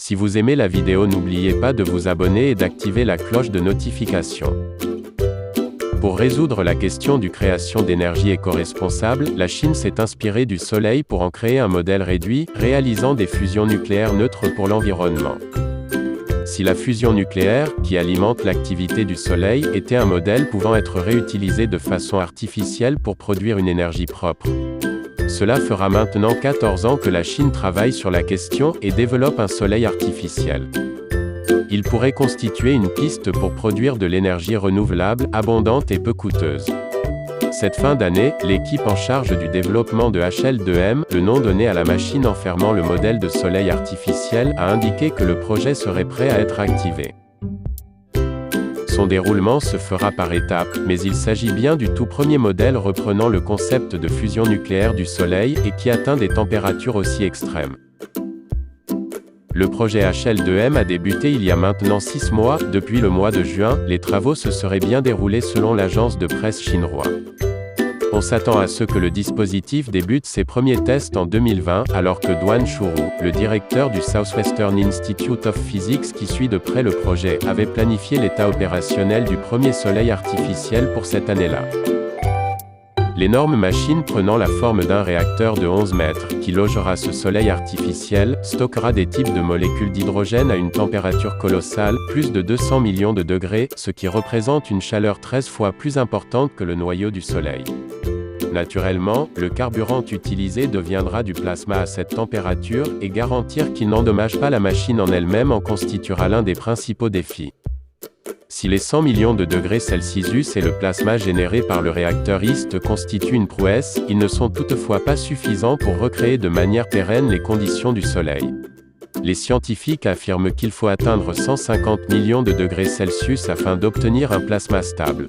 Si vous aimez la vidéo, n'oubliez pas de vous abonner et d'activer la cloche de notification. Pour résoudre la question du création d'énergie éco-responsable, la Chine s'est inspirée du Soleil pour en créer un modèle réduit, réalisant des fusions nucléaires neutres pour l'environnement. Si la fusion nucléaire, qui alimente l'activité du Soleil, était un modèle pouvant être réutilisé de façon artificielle pour produire une énergie propre. Cela fera maintenant 14 ans que la Chine travaille sur la question et développe un Soleil artificiel. Il pourrait constituer une piste pour produire de l'énergie renouvelable, abondante et peu coûteuse. Cette fin d'année, l'équipe en charge du développement de HL2M, le nom donné à la machine enfermant le modèle de soleil artificiel, a indiqué que le projet serait prêt à être activé. Son déroulement se fera par étapes, mais il s'agit bien du tout premier modèle reprenant le concept de fusion nucléaire du Soleil et qui atteint des températures aussi extrêmes. Le projet HL2M a débuté il y a maintenant 6 mois. Depuis le mois de juin, les travaux se seraient bien déroulés selon l'agence de presse chinoise. On s'attend à ce que le dispositif débute ses premiers tests en 2020, alors que Duan Shuru, le directeur du Southwestern Institute of Physics qui suit de près le projet, avait planifié l'état opérationnel du premier soleil artificiel pour cette année-là. L'énorme machine prenant la forme d'un réacteur de 11 mètres, qui logera ce soleil artificiel, stockera des types de molécules d'hydrogène à une température colossale, plus de 200 millions de degrés, ce qui représente une chaleur 13 fois plus importante que le noyau du Soleil. Naturellement, le carburant utilisé deviendra du plasma à cette température, et garantir qu'il n'endommage pas la machine en elle-même en constituera l'un des principaux défis. Si les 100 millions de degrés Celsius et le plasma généré par le réacteur IST constituent une prouesse, ils ne sont toutefois pas suffisants pour recréer de manière pérenne les conditions du Soleil. Les scientifiques affirment qu'il faut atteindre 150 millions de degrés Celsius afin d'obtenir un plasma stable.